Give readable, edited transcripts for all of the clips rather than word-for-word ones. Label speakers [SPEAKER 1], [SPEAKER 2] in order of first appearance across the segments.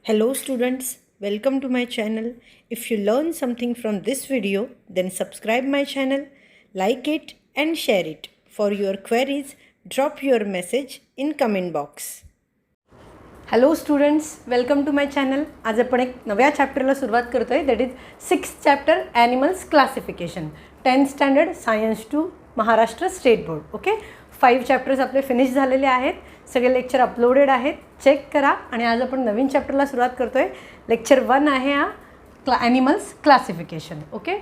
[SPEAKER 1] Hello students, welcome to my channel. If you learn something from this video, then subscribe my channel, like it and share it. For your queries, drop your message in comment box.
[SPEAKER 2] Hello students, welcome to my channel. आज आपण एक नव्या चॅप्टरला सुरुवात करतो आहे. That is 6th chapter animals classification, 10th standard science to Maharashtra state board. Okay, 5 chapters आपले finish झालेले आहेत. सगळे लेक्चर अपलोडेड आहेत, चेक करा. आणि आज आपण नवीन चॅप्टरला सुरुवात करतो आहे. लेक्चर 1 आहे हा ॲनिमल्स क्लासिफिकेशन. ओके,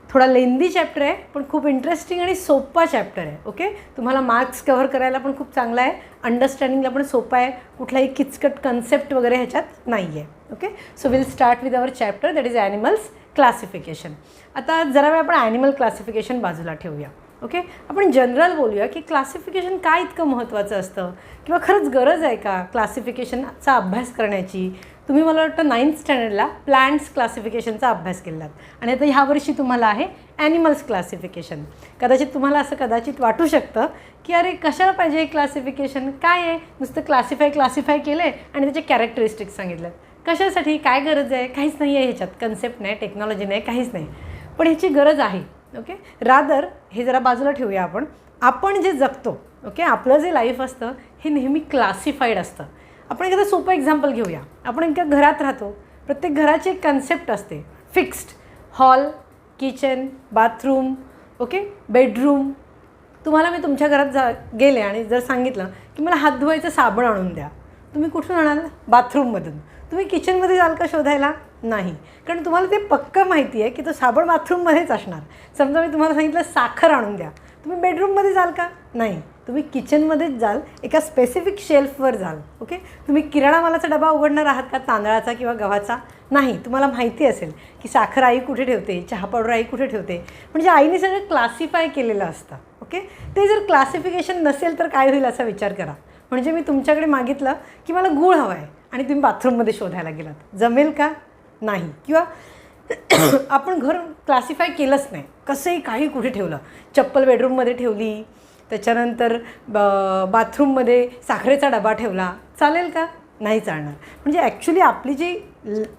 [SPEAKER 2] थोडा लेंदी चॅप्टर आहे पण खूप इंटरेस्टिंग आणि सोपा चॅप्टर आहे. ओके, तुम्हाला मार्क्स कव्हर करायला पण खूप चांगला आहे, अंडरस्टँडिंगला पण सोपा आहे, कुठलाही किचकट कन्सेप्ट वगैरे ह्याच्यात नाही आहे. Okay, so will start with our chapter that is animals classification. आता जरा वेळ आपण ॲनिमल क्लासिफिकेशन बाजूला ठेवूया. ओके, आपण जनरल बोलूया की क्लासिफिकेशन काय इतकं महत्त्वाचं असतं किंवा खरंच गरज आहे का क्लासिफिकेशनचा अभ्यास करण्याची. तुम्ही मला वाटतं 9th स्टँडर्डला प्लांट्स क्लासिफिकेशनचा अभ्यास केलात आणि आता ह्या वर्षी तुम्हाला आहे ॲनिमल्स क्लासिफिकेशन. कदाचित तुम्हाला असं वाटू शकतं की अरे कशाला पाहिजे हे क्लासिफिकेशन, काय आहे, नुसतं क्लासिफाय केलं आहे आणि त्याचे कॅरेक्टरिस्टिक्स सांगितलं. कशासाठी, काय गरज आहे, काहीच नाही आहे ह्याच्यात, कन्सेप्ट नाही, टेक्नॉलॉजी नाही, काहीच नाही. पण ह्याची गरज आहे. ओके, रादर हे जरा बाजूला ठेवूया. आपण जे जगतो, ओके, आपलं जे लाईफ असतं हे नेहमी क्लासिफाईड असतं. आपण एखादं सोपं एक्झाम्पल घेऊया. आपण एका घरात राहतो, प्रत्येक घराची एक कन्सेप्ट असते fixed. Hall, kitchen, bathroom, okay, bedroom. तुम्हाला मी तुमच्या घरात गेले आणि जर सांगितलं की मला हात धुवायचं साबण आणून द्या, तुम्ही कुठून आणाल? बाथरूममधून. तुम्ही किचनमध्ये जाल का शोधायला? नाही, कारण तुम्हाला ते पक्कं माहिती आहे की तो साबण बाथरूममध्येच असणार. समजा मी तुम्हाला सांगितलं साखर आणून द्या, तुम्ही बेडरूममध्ये जाल का? नाही, तुम्ही किचनमध्येच जाल, एका स्पेसिफिक शेल्फवर जाल. ओके, तुम्ही किराणा मालाचा डबा उघडणार आहात का, तांदळाचा किंवा गव्हाचा? नाही, तुम्हाला माहिती असेल की साखर आई कुठे ठेवते, चहा पावडर आई कुठे ठेवते. म्हणजे आईने सगळं क्लासिफाय केलेलं असतं. ओके, ते जर क्लासिफिकेशन नसेल तर काय होईल असा विचार करा. म्हणजे मी तुमच्याकडे मागितलं की मला गूळ हवा आहे आणि तुम्ही बाथरूममध्ये शोधायला गेलात, जमेल का? नाही. किंवा आपण घर क्लासिफाय केलंच नाही, कसंही काही कुठे ठेवलं, चप्पल बेडरूममध्ये ठेवली, त्याच्यानंतर बाथरूममध्ये साखरेचा डबा ठेवला, चालेल का? नाही चालणार. म्हणजे ॲक्च्युली आपली जी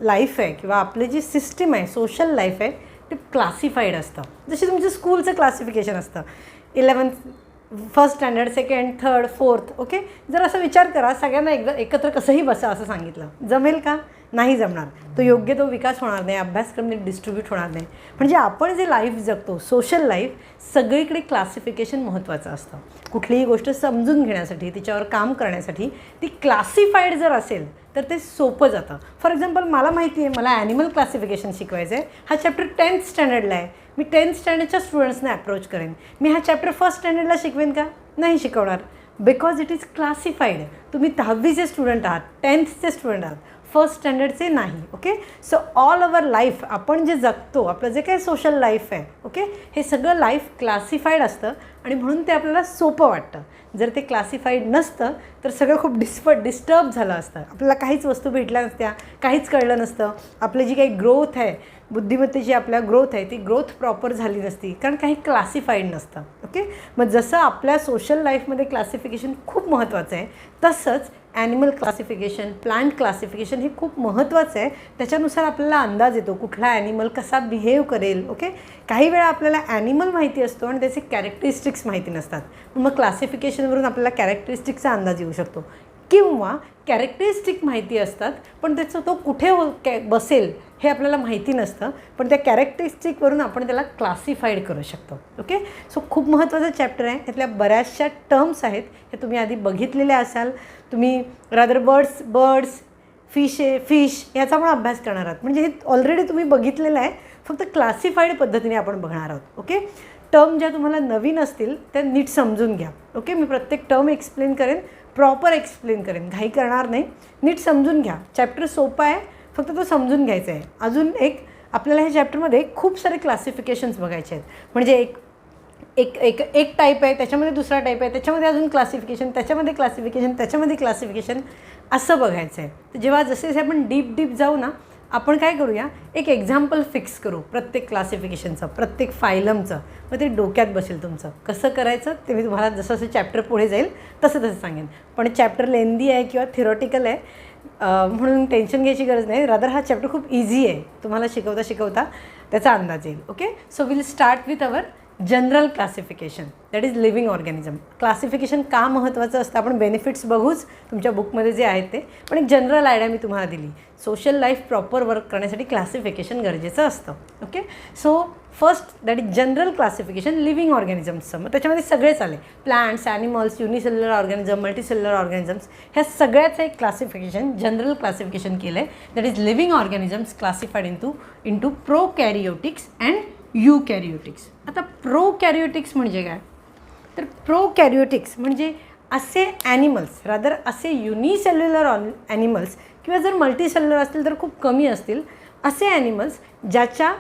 [SPEAKER 2] लाईफ आहे किंवा आपली जी सिस्टीम आहे, सोशल लाईफ आहे, ते क्लासिफाईड असतं. जसे तुमचं स्कूलचं क्लासिफिकेशन असतं, 11th, 1st standard, 2nd, 3rd, 4th. Okay, जर असं विचार करा, सगळ्यांना एकत्र कसंही बसा असं सांगितलं, जमेल का? नाही जमणार. तो विकास होणार नाही, अभ्यासक्रम डिस्ट्रीब्यूट होणार नाही. म्हणजे आपण जे लाईफ जगतो, सोशल लाईफ, सगळीकडे क्लासिफिकेशन महत्त्वाचं असतं. कुठलीही गोष्ट समजून घेण्यासाठी, तिच्यावर काम करण्यासाठी ती क्लासिफाईड जर असेल तर ते सोपं जातं. फॉर एक्झाम्पल, मला माहिती आहे मला ॲनिमल क्लासिफिकेशन शिकवायचं आहे. हा चॅप्टर 10th स्टँडर्डला आहे. मी 10th स्टँडर्डच्या स्टुडंट्सने अप्रोच करेन. मी हा चॅप्टर 1st स्टँडर्डला शिकवेन का? नाही शिकवणार, बिकॉज इट इज क्लासिफाईड. तुम्ही 10वीचे स्टुडंट आहात, 10thचे स्टुडंट आहात, 1st स्टँडर्डचे नाही. Okay, so all over life आपण जे जगतो, आपलं जे काही सोशल लाईफ आहे, ओके, हे सगळं लाईफ क्लासिफाईड असतं आणि म्हणून ते आपल्याला सोपं वाटतं. जर ते क्लासिफाईड नसतं तर सगळं खूप डिस्टर्ब झालं असतं. आपल्याला काहीच वस्तू भेटल्या नसत्या, काहीच कळलं नसतं. आपली जी काही ग्रोथ आहे, बुद्धिमत्तेची आपल्या ग्रोथ आहे, ती ग्रोथ प्रॉपर झाली नसती, कारण काही क्लासिफाईड नसतं. ओके, मग जसं आपल्या सोशल लाईफमध्ये क्लासिफिकेशन खूप महत्त्वाचं आहे, तसंच ॲनिमल क्लासिफिकेशन, प्लांट क्लासिफिकेशन हे खूप महत्त्वाचं आहे. त्याच्यानुसार आपल्याला अंदाज येतो कुठला ॲनिमल कसा बिहेव करेल. ओके, काही वेळा आपल्याला ॲनिमल माहिती असतो आणि त्याचे कॅरेक्टरिस्टिक्स माहिती नसतात. मग क्लासिफिकेशनवरून आपल्याला कॅरेक्टरिस्टिक्सचा अंदाज येऊ शकतो. किंवा कॅरेक्टरिस्टिक माहिती असतात पण त्याचं तो कुठे बसेल हे आपल्याला माहिती नसतं, पण त्या कॅरेक्टरिस्टिकवरून आपण त्याला क्लासिफाईड करू शकतो. ओके, सो खूप महत्त्वाचं चॅप्टर आहे. त्यातल्या बऱ्याचशा टर्म्स आहेत, हे तुम्ही आधी बघितलेल्या असाल. तुम्ही रादर बर्ड्स, फिश याचा पण अभ्यास करणार आहात. म्हणजे हे ऑलरेडी तुम्ही बघितलेलं आहे, फक्त क्लासिफाईड पद्धतीने आपण बघणार आहोत. ओके, टर्म ज्या तुम्हाला नवीन असतील त्या नीट समजून घ्या. ओके, मी प्रत्येक टर्म एक्सप्लेन करेन, प्रॉपर एक्सप्लेन करेन, घाई करणार नाही. नीट समजून घ्या. चॅप्टर सोपा आहे, फक्त तो समजून घ्यायचा आहे. अजून आपल्याला ह्या चॅप्टरमध्ये खूप सारे क्लासिफिकेशन्स बघायचे आहेत. म्हणजे एक टाईप आहे, त्याच्यामध्ये दुसरा टाईप आहे, त्याच्यामध्ये अजून क्लासिफिकेशन, त्याच्यामध्ये क्लासिफिकेशन असं बघायचं आहे. तर जेव्हा जसे आपण डीप जाऊ ना, आपण काय करूया, एक एक्झाम्पल फिक्स करू प्रत्येक क्लासिफिकेशनचं, प्रत्येक फायलमचं. मग ते डोक्यात बसेल तुमचं. कसं करायचं ते मी तुम्हाला जसं चॅप्टर पुढे जाईल तसं सांगेन. पण चॅप्टर लेंदी आहे किंवा थिअरॉटिकल आहे, म्हणून टेन्शन घ्यायची गरज नाही. रादर हा चॅप्टर खूप इझी आहे, तुम्हाला शिकवता शिकवता त्याचा अंदाज येईल. Okay, so will start with our general classification, that is living organism. Classification का महत्त्वाचं असतं आपण बेनिफिट्स बघूच तुमच्या बुकमध्ये जे आहेत ते, पण एक जनरल आयडिया मी तुम्हाला दिली. सोशल लाईफ प्रॉपर वर्क करण्यासाठी क्लासिफिकेशन गरजेचं असतं. Okay, so first that is general classification living ऑर्गॅनिझम्सचं. मग त्याच्यामध्ये सगळेच आले, plants, animals, unicellular organism, multicellular organisms, ह्या सगळ्याचं एक क्लासिफिकेशन जनरल क्लासिफिकेशन केलं आहे. That is living organisms classified into prokaryotics and eukaryotics. आता प्रोकॅरियोटिक्स म्हणजे काय, तर प्रोकॅरियोटिक्स म्हणजे असे ॲनिमल्स, रादर असे युनिसेल्युलर ॲनिमल्स किंवा जर मल्टीसेल्युलर असतील तर खूप कमी असतील, असे ॲनिमल्स ज्याच्या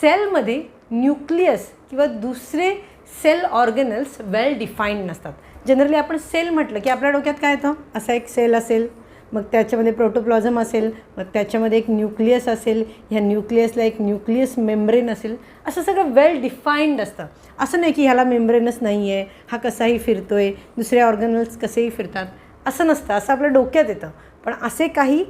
[SPEAKER 2] सेलमध्ये न्यूक्लियस किंवा दुसरे सेल ऑर्गनल्स वेल डिफाईंड नसतात. जनरली आपण सेल म्हटलं की आपल्या डोक्यात काय येतं, असा एक सेल असेल, मग त्याच्यामध्ये प्रोटोप्लाझम असेल, मग त्याच्यामध्ये एक न्यूक्लियस असेल, ह्या न्यूक्लियसला एक न्यूक्लियस मेम्ब्रेन असेल, असं सगळं वेल डिफाईंड असतं. असं नाही की ह्याला मेम्ब्रेनच नाही आहे, हा कसाही फिरतो आहे, दुसरे ऑर्गनल्स कसेही फिरतात, असं नसतं. असं आपल्या डोक्यात येतं. पण असे काही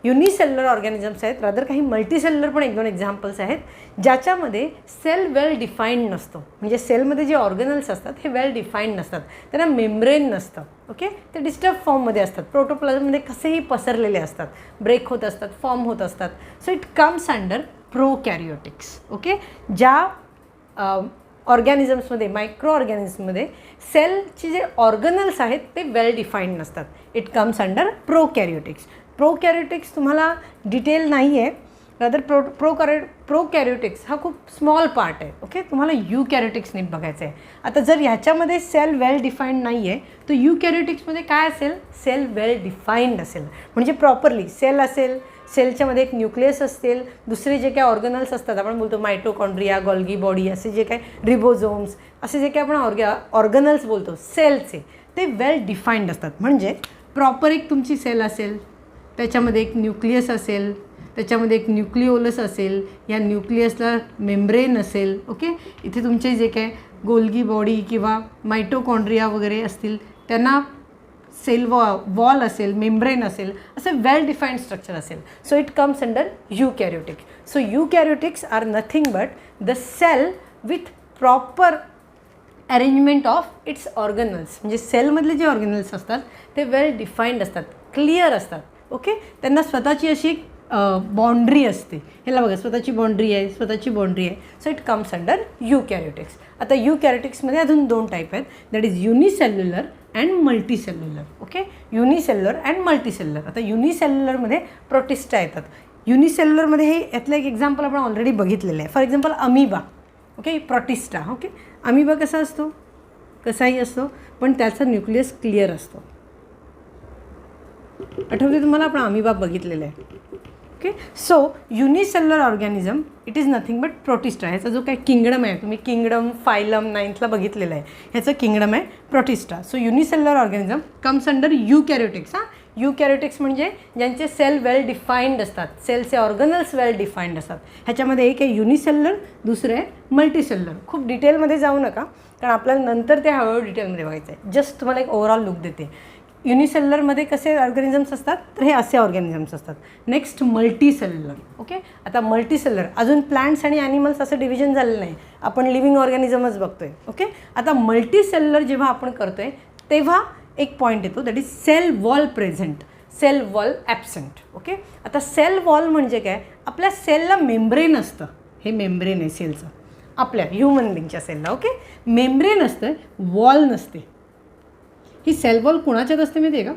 [SPEAKER 2] युनिसेल्युलर ऑर्गॅनिझम्स आहेत, रादर काही मल्टीसेल्युलर पण 1-2 एक्झाम्पल्स आहेत, ज्याच्यामध्ये सेल वेल डिफाईंड नसतो. म्हणजे सेलमध्ये जे ऑर्गनल्स असतात हे वेल डिफाईंड नसतात, त्यांना मेम्ब्रेन नसतं. ओके, ते डिस्टर्ब फॉर्ममध्ये असतात, प्रोटोप्लाझममध्ये कसेही पसरलेले असतात, ब्रेक होत असतात, फॉर्म होत असतात. So it comes under prokaryotics. Okay, ज्या ऑर्गॅनिझम्समध्ये, मायक्रो ऑर्गॅनिझममध्ये सेलचे जे ऑर्गनल्स आहेत ते वेल डिफाईंड नसतात, it comes under prokaryotics. Prokaryotics तुम्हाला डिटेल नाही आहे, रादर प्रोकॅरियोटिक्स हा खूप स्मॉल पार्ट आहे. ओके, तुम्हाला यूकॅरियोटिक्स नीट बघायचं आहे. आता जर ह्याच्यामध्ये सेल वेल डिफाईंड नाही आहे तर यूकॅरियोटिक्समध्ये काय असेल, सेल वेल डिफाईंड असेल, म्हणजे प्रॉपरली सेल असेल, सेलच्यामध्ये एक न्यूक्लियस असेल, दुसरे जे काही ऑर्गनल्स असतात, आपण बोलतो मायटोकॉन्ड्रिया, गॉल्गी बॉडी, असे जे काही रिबोझोम्स, असे जे काही आपण ऑर्गनल्स बोलतो सेलचे, ते वेल डिफाईंड असतात. म्हणजे प्रॉपर एक तुमची सेल असेल, त्याच्यामध्ये एक न्यूक्लियस असेल, त्याच्यामध्ये एक न्यूक्लिओलस असेल, या न्यूक्लियसला मेम्ब्रेन असेल. ओके, इथे तुमचे जे काय गोल्गी बॉडी किंवा मायटोकॉन्ड्रिया वगैरे असतील त्यांना सेल वॉल असेल, मेम्ब्रेन असेल, असं वेल डिफाईंड स्ट्रक्चर असेल. So it comes under eukaryotics. So eukaryotics are nothing but the cell with proper arrangement of its organelles. म्हणजे सेलमधले जे ऑर्गनल्स असतात ते वेल डिफाईंड असतात, क्लिअर असतात. ओके, त्यांना स्वतःची अशी एक बाउंड्री असते. ह्याला बघा, स्वतःची बाउंड्री आहे, स्वतःची बाउंड्री आहे. So it comes under eukaryotics. आता यूकॅरियोटिक्समध्ये अजून 2 टाईप आहेत, that is unicellular and multicellular. Okay, unicellular and multicellular. आता युनिसेल्युलरमध्ये प्रोटिस्टा येतात. युनिसेल्युलरमध्ये हे यातलं एक एक्झाम्पल आपण ऑलरेडी बघितलेलं आहे. For example amoeba. Okay, protista. Okay, amoeba कसा असतो, कसाही असतो, पण त्याचा न्यूक्लियस क्लिअर असतो. आठवते तुम्हाला, आपण अमिबा बघितलेलं आहे. Okay, so unicellular organism it is nothing but protista. ह्याचा जो काही किंगडम आहे, तुम्ही किंगडम फायलम 9thला बघितलेलं आहे, ह्याचं किंगडम आहे Protista. So unicellular organism comes under eukaryotics. Eukaryotics म्हणजे ज्यांचे सेल वेल डिफाईंड असतात, सेलचे ऑर्गनल्स वेल डिफाईंड असतात. ह्याच्यामध्ये एक आहे युनिसेल्युलर, दुसरं आहे मल्टीसेल्युलर. खूप डिटेलमध्ये जाऊ नका, कारण आपल्याला नंतर ते हळूहळू डिटेलमध्ये बघायचं आहे. जस्ट तुम्हाला एक ओव्हरऑल लुक देते. युनिसेल्युलरमध्ये कसे ऑर्गॅनिझम्स असतात, तर हे असे ऑर्गॅनिझम्स असतात. Next multicellular. ओके, आता मल्टीसेल्युलर, अजून प्लांट्स आणि ॲनिमल्स असं डिव्हिजन झालेलं नाही, आपण लिव्हिंग ऑर्गॅनिझमच बघतोय. ओके, आता मल्टीसेल्युलर जेव्हा आपण करतोय तेव्हा एक पॉईंट येतो, that is cell wall present, cell wall absent. Okay, आता सेल वॉल म्हणजे काय, आपल्या सेलला मेम्ब्रेन असतं, हे मेम्ब्रेन आहे सेलचं, आपल्या ह्युमन बिंगच्या सेलला. ओके, मेम्ब्रेन असतं, वॉल नसते. ही सेल वॉल कुणाच्यात असते माहिती आहे का,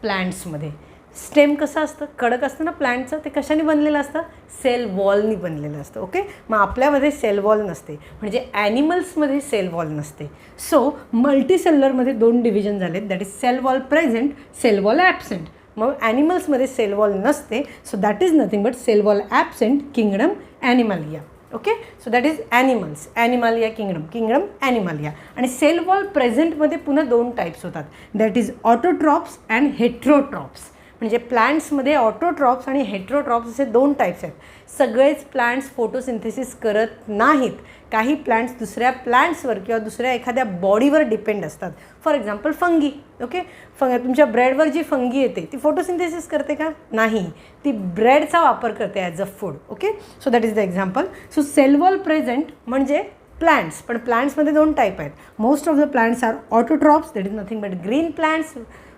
[SPEAKER 2] प्लांट्समध्ये. स्टेम कसं असतं, कडक असतं ना प्लांटचं, ते कशाने बनलेलं असतं, सेल वॉलनी बनलेलं असतं. ओके, मग आपल्यामध्ये सेल वॉल नसते, म्हणजे ॲनिमल्समध्ये सेल वॉल नसते. सो मल्टीसेल्युलरमध्ये 2 डिव्हिजन झालेत, that is cell wall present, cell wall absent. मग ॲनिमल्समध्ये सेल वॉल नसते, so that is nothing but cell wall absent kingdom animalia. Okay, so that is animals, animalia kingdom, kingdom animalia. आणि cell wall प्रेझेंटमध्ये पुन्हा 2 types होतात, that is autotrophs and heterotrophs. म्हणजे प्लांट्समध्ये autotrophs आणि हेट्रोट्रॉप्स असे 2 types आहेत. सगळेच प्लांट्स फोटोसिंथेसिस करत नाहीत. काही प्लांट्स दुसऱ्या प्लांट्सवर किंवा दुसऱ्या एखाद्या बॉडीवर डिपेंड असतात. For example fungi. ओके, तुमच्या ब्रेडवर जी फंगी येते ती फोटोसिंथेसिस करते का? नाही, ती ब्रेडचा वापर करते as a food. Okay, so that is the example. So cell wall present म्हणजे प्लांट्स, पण प्लांट्समध्ये 2 टाईप आहेत. Most of the plants are autotrophs, that is nothing but green plants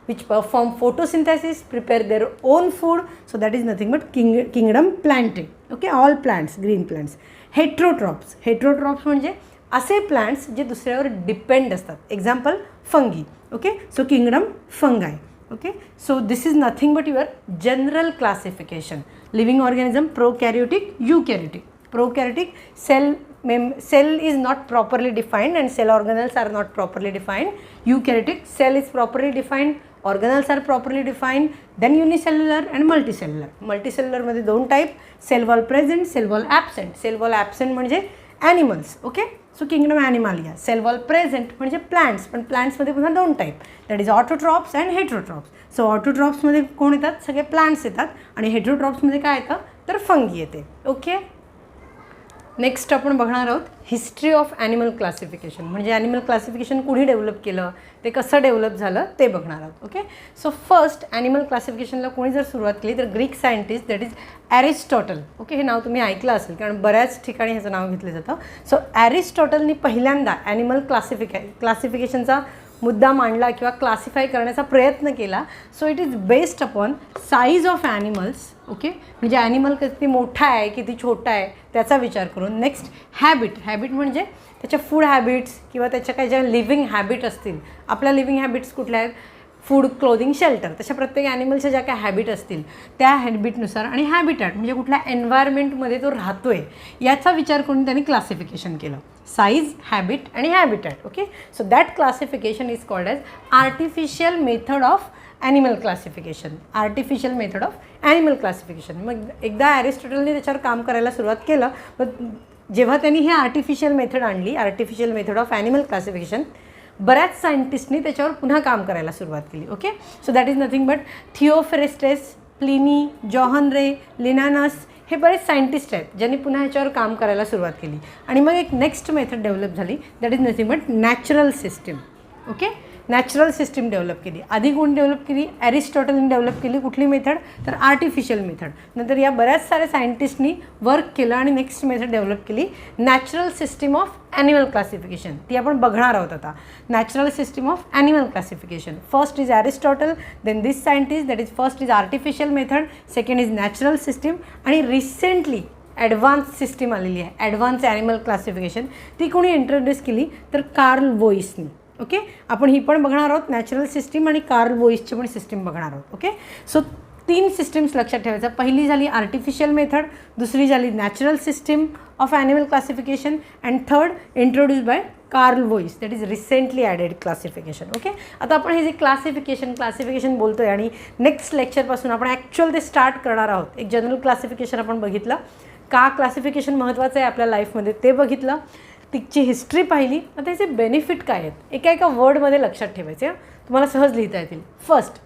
[SPEAKER 2] which perform photosynthesis, prepare their own food, so that is nothing but kingdom plantae. Okay, all plants, green plants. Heterotrophs म्हणजे असे plants जे दुसऱ्यावर depend असतात. Example fungi. Okay, so kingdom fungi. Okay, so this is nothing but your general classification. Living organism prokaryotic, eukaryotic. Prokaryotic cell is not properly defined and cell organelles are not properly defined. Eukaryotic cell is properly defined, organelles are properly defined, then unicellular and multicellular. Multicellular मध्ये 2 type, cell wall present, cell wall absent. Cell wall absent म्हणजे animals. Okay, so kingdom animalia. Cell wall present म्हणजे plants, पण प्लांट्समध्ये पुन्हा 2 type, that is autotrophs and heterotrophs. So ऑटोट्रॉप्समध्ये कोण येतात? सगळे प्लांट्स येतात, आणि हेट्रोट्रॉप्समध्ये काय येतं? तर फंगी येते. ओके, नेक्स्ट आपण बघणार आहोत हिस्ट्री ऑफ ॲनिमल क्लासिफिकेशन. म्हणजे ॲनिमल क्लासिफिकेशन कुणी डेव्हलप केलं, ते कसं डेव्हलप झालं ते बघणार आहोत. ओके, सो फर्स्ट ॲनिमल क्लासिफिकेशनला कोणी जर सुरुवात केली तर Greek scientist that is Aristotle. Okay, हे नाव तुम्ही ऐकलं असेल कारण बऱ्याच ठिकाणी ह्याचं नाव घेतलं जातं. सो ॲरिस्टॉटलनी पहिल्यांदा ॲनिमल क्लासिफिकेशनचा मुद्दा मांडला किंवा क्लासिफाय करण्याचा प्रयत्न केला. So it is based upon size of animals. Okay, म्हणजे ॲनिमल किती मोठा आहे किती छोटा आहे त्याचा विचार करून. नेक्स्ट हॅबिट म्हणजे त्याच्या फूड हॅबिट्स किंवा त्याच्या काही ज्या लिव्हिंग हॅबिट असतील. आपल्या लिव्हिंग हॅबिट्स कुठल्या आहेत? Food, clothing, shelter. तशा प्रत्येक ॲनिमलच्या ज्या काही हॅबिट असतील त्या हॅबिटनुसार, आणि हॅबिटॅट म्हणजे कुठल्या एन्व्हायरमेंटमध्ये तो राहतो आहे याचा विचार करून त्यांनी क्लासिफिकेशन केलं. साईज, हॅबिट आणि habitat. Okay, so that classification is called as artificial method of animal classification. Artificial method of animal classification. मग एकदा ॲरिस्टॉटलने त्याच्यावर काम करायला सुरुवात केलं, मग जेव्हा त्यांनी हे आर्टिफिशियल मेथड आणली, artificial method of animal classification, बऱ्याच सायंटिस्टनी त्याच्यावर पुन्हा काम करायला सुरुवात केली. Okay, so that is nothing but Theophrastus, Pliny, John Ray, Linnaeus, हे बरेच सायंटिस्ट आहेत ज्यांनी पुन्हा ह्याच्यावर काम करायला सुरुवात केली. आणि मग एक नेक्स्ट मेथड डेव्हलप झाली, that is nothing but natural system. Okay, natural system develop केली. आधी कोण डेव्हलप केली? ॲरिस्टॉटलने डेव्हलप केली. कुठली मेथड? तर आर्टिफिशियल मेथड. नंतर या बऱ्याच साऱ्या सायंटिस्टनी वर्क केलं आणि नेक्स्ट मेथड डेव्हलप केली, natural system of animal classification. ती आपण बघणार आहोत आता. Natural system of animal classification. First is Aristotle, then this scientist, that is first is artificial method, second is natural system, आणि रिसेंटली ॲडव्हान्स सिस्टीम आलेली आहे, advance animal classification. ती कोणी इंट्रोड्यूस केली? तर कार्ल वोईसनी. ओके, आपण ही पण बघणार आहोत, नॅचरल सिस्टीम आणि कार्ल वोईसची पण सिस्टीम बघणार आहोत. ओके, सो 3 सिस्टीम्स लक्षात ठेवायचं. पहिली झाली आर्टिफिशियल मेथड, दुसरी झाली natural system of animal classification, and third introduce by Carl Woese, that is recently added classification. Okay, आता आपण हे जे क्लासिफिकेशन बोलतो आहे, आणि नेक्स्ट लेक्चरपासून आपण ॲक्च्युअल ते स्टार्ट करणार आहोत. एक जनरल क्लासिफिकेशन आपण बघितलं, का क्लासिफिकेशन महत्त्वाचं आहे आपल्या लाईफमध्ये ते बघितलं, तिची हिस्ट्री पाहिली. आता त्याचे बेनिफिट काय आहेत एका वर्डमध्ये लक्षात ठेवायचे, तुम्हाला सहज लिहिता येतील. फर्स्ट,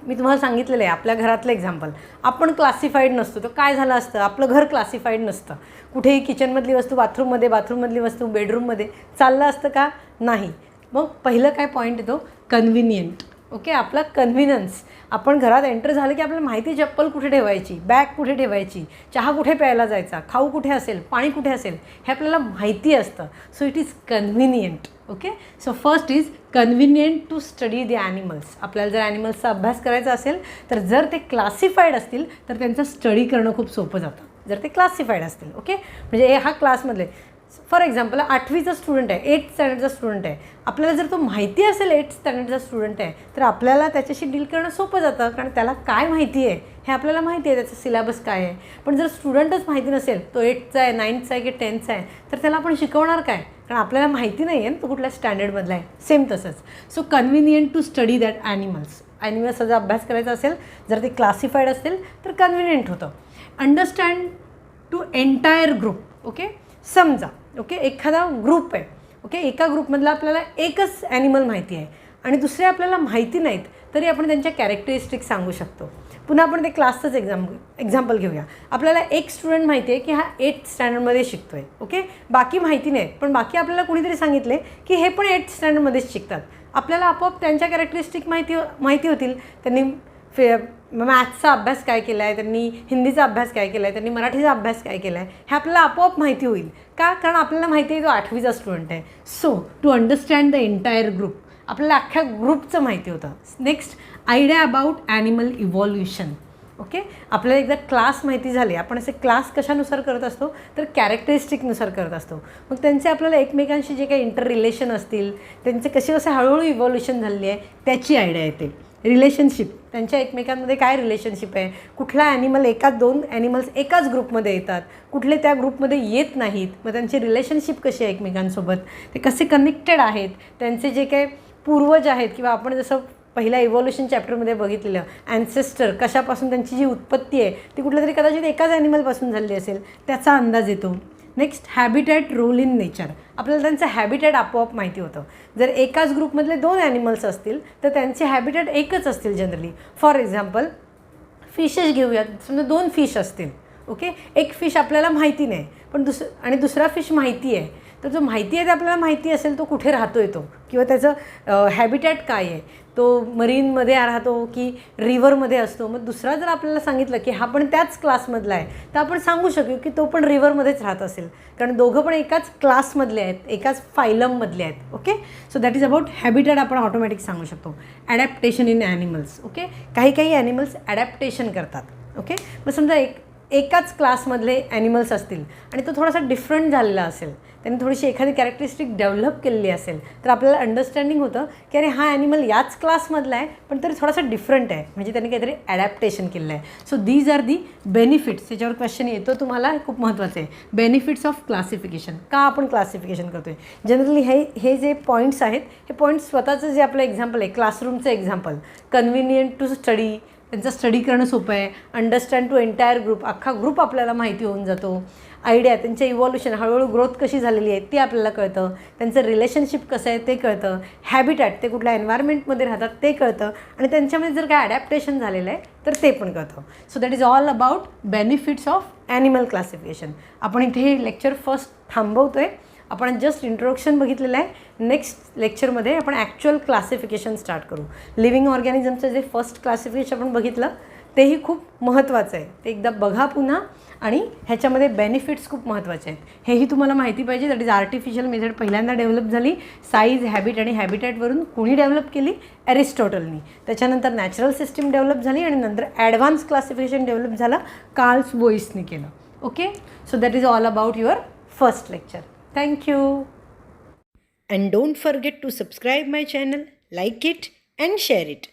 [SPEAKER 2] मी तुम्हाला सांगितलेलं आहे आपल्या घरातलं एक्झाम्पल. आपण क्लासिफाईड नसतो तर काय झालं असतं? आपलं घर क्लासिफाईड नसतं. कुठेही किचनमधली वस्तू बाथरूममध्ये, बाथरूममधली वस्तू बेडरूममध्ये चाललं असतं का? नाही. मग पहिलं काय पॉईंट येतो? कन्व्हिनियंट. ओके, आपला कन्व्हिनन्स. आपण घरात एंटर झालं की आपल्याला माहिती चप्पल कुठे ठेवायची, बॅग कुठे ठेवायची, चहा कुठे प्यायला जायचा, खाऊ कुठे असेल, पाणी कुठे असेल, हे आपल्याला माहिती असतं. So it is convenient. Okay, so first is convenient to study the animals. आपल्याला जर ॲनिमल्सचा अभ्यास करायचा असेल तर जर ते क्लासिफाईड असतील तर त्यांचं स्टडी करणं खूप सोपं जातं, जर ते क्लासिफाईड असतील. ओके, म्हणजे हा क्लासमधले फॉर एक्झाम्पल 8वीचा स्टुडंट आहे, 8th स्टँडर्डचा स्टुडंट आहे. आपल्याला जर तो माहिती असेल 8th स्टँडर्डचा स्टुडंट आहे तर आपल्याला त्याच्याशी डील करणं सोपं जातं, कारण त्याला काय माहिती आहे हे आपल्याला माहिती आहे, त्याचं सिलेबस काय आहे. पण जर स्टुडंटच माहिती नसेल, तो 8thचा आहे, 9thचा आहे की 10thचा आहे, तर त्याला आपण शिकवणार काय? कारण आपल्याला माहिती नाही आहे तो कुठल्या स्टँडर्डमधला आहे. सेम तसंच. So convenient to study that ॲनिमल्सचा जर अभ्यास करायचा असेल, जर ते क्लासिफाईड असतील तर कन्व्हिनियंट होतं. Understand to entire group. Okay, समजा ओके एखादा ग्रुप आहे. ओके, एका ग्रुपमधला आपल्याला एकच ॲनिमल माहिती आहे आणि दुसरे आपल्याला माहिती नाहीत, तरी आपण त्यांच्या कॅरेक्टरिस्टिक सांगू शकतो. पुन्हा आपण ते क्लासचंच एक्झाम्पल घेऊया. आपल्याला एक स्टुडंट माहिती आहे की हा 8th स्टँडर्डमध्ये शिकतो आहे. ओके, बाकी माहिती नाही, पण बाकी आपल्याला कुणीतरी सांगितले की हे पण 8th स्टँडर्डमध्येच शिकतात. आपल्याला आपोआप त्यांच्या कॅरेक्टरिस्टिक माहिती होतील. त्यांनी मॅथ्सचा अभ्यास काय केला आहे, त्यांनी हिंदीचा अभ्यास काय केला आहे, त्यांनी मराठीचा अभ्यास काय केला आहे, हे आपल्याला आपोआप माहिती होईल. का? कारण आपल्याला माहिती आहे तो 8वीचा स्टुडंट आहे. So to understand the entire group, आपल्याला अख्ख्या ग्रुपचं माहिती होतं. Next, idea about animal evolution. Okay, आपल्याला एकदा क्लास माहिती झाले. आपण असे क्लास कशानुसार करत असतो तर कॅरेक्टरिस्टिकनुसार करत असतो. मग त्यांचे आपल्याला एकमेकांशी जे काही इंटर रिलेशन असतील, त्यांचे कसे हळूहळू इव्हॉल्युशन झालेली आहे त्याची आयडिया येते. रिलेशनशिप, त्यांच्या एकमेकांमध्ये काय रिलेशनशिप आहे, कुठला ॲनिमल, दोन ॲनिमल्स एकाच ग्रुपमध्ये येतात, कुठले त्या ग्रुपमध्ये येत नाहीत, मग त्यांची रिलेशनशिप कशी आहे एकमेकांसोबत, ते कसे कनेक्टेड आहेत, त्यांचे जे काही पूर्वज आहेत किंवा आपण जसं पहिल्या इव्हॉल्युशन चॅप्टरमध्ये बघितलेलं ॲन्सेस्टर, कशापासून त्यांची जी उत्पत्ती आहे ती कुठल्या तरी कदाचित एकाच ॲनिमलपासून झालेली असेल, त्याचा अंदाज येतो. Next, habitat role in nature, आपल्याला त्यांचं हॅबिटॅट आपोआप माहिती होतं. जर एकाच ग्रुपमधले 2 ॲनिमल्स असतील तर त्यांचे हॅबिटॅट एकच असतील जनरली. फॉर एक्झाम्पल फिशेस घेऊयात. समजा 2 फिश असतील. ओके, एक फिश आपल्याला माहिती नाही पण दुसरा फिश माहिती आहे. तर जो माहिती आहे ते आपल्याला माहिती असेल तो कुठे राहतो आहे तो, किंवा त्याचं हॅबिटॅट काय आहे, तो मरीनमध्ये राहतो की रिव्हरमध्ये असतो. मग दुसरा जर आपल्याला सांगितलं की हा पण त्याच क्लासमधला आहे तर आपण सांगू शकू की तो पण रिव्हरमध्येच राहत असेल, कारण दोघं पण एकाच क्लासमधले आहेत, एकाच फायलममधले आहेत. Okay, so that is about habitat. आपण ऑटोमॅटिक सांगू शकतो. Adaptation in animals. ओके, काही ॲनिमल्स ॲडॅप्टेशन करतात. ओके, मग समजा एकाच क्लासमधले ॲनिमल्स असतील आणि तो थोडासा डिफरंट झालेला असेल, त्यांनी थोडीशी एखादी कॅरेक्टरिस्टिक डेव्हलप केलेली असेल तर आपल्याला अंडरस्टँडिंग होतं की अरे हा ॲनिमल याच क्लासमधला आहे पण तरी थोडासा डिफरंट आहे, म्हणजे त्यांनी काहीतरी ॲडॅप्टेशन केलेलं आहे. So these are the benefits. त्याच्यावर क्वेश्चन येतो तुम्हाला, खूप महत्त्वाचं आहे. Benefits of classification. का आपण क्लासिफिकेशन करतो आहे? जनरली हे जे पॉईंट्स आहेत हे पॉईंट्स स्वतःचं जे आपलं एक्झाम्पल आहे, क्लासरूमचं एक्झाम्पल, कन्व्हिनियंट टू स्टडी, त्यांचं स्टडी करणं सोपं आहे. अंडरस्टँड टू एंटायर ग्रुप, अख्खा ग्रुप आपल्याला माहिती होऊन जातो. आयडिया, त्यांचे इव्हॉल्युशन, हळूहळू ग्रोथ कशी झालेली आहे ते आपल्याला कळतं. त्यांचं रिलेशनशिप कसं आहे ते कळतं. हॅबिटॅट, ते कुठल्या एन्व्हायरमेंटमध्ये राहतात ते कळतं. आणि त्यांच्यामध्ये जर काय ॲडॅप्टेशन झालेलं आहे तर ते पण कळतं. So that is all about benefits of animal classification. आपण इथे हे लेक्चर फर्स्ट थांबवतो आहे. आपण जस्ट इंट्रोडक्शन बघितलेलं आहे. नेक्स्ट लेक्चरमध्ये आपण ॲक्च्युअल क्लासिफिकेशन स्टार्ट करू. लिव्हिंग ऑर्गॅनिझमचं जे फर्स्ट क्लासिफिकेशन आपण बघितलं तेही खूप महत्त्वाचं आहे. ते एकदा बघा पुन्हा. आणि ह्याच्यामध्ये बेनिफिट्स खूप महत्त्वाचे आहेत, हेही तुम्हाला माहिती पाहिजे. दॅट इज आर्टिफिशियल मेथड पहिल्यांदा डेव्हलप झाली. साईज, हॅबिट आणि हॅबिटॅटवरून कोणी डेव्हलप केली? ॲरिस्टॉटलनी. त्याच्यानंतर नॅचरल सिस्टीम डेव्हलप झाली आणि नंतर ॲडव्हान्स क्लासिफिकेशन डेव्हलप झालं, कार्ल बोईसनी केलं. Okay, so that is all about your first lecture. Thank you.
[SPEAKER 1] And don't forget to subscribe my channel, like it and share it.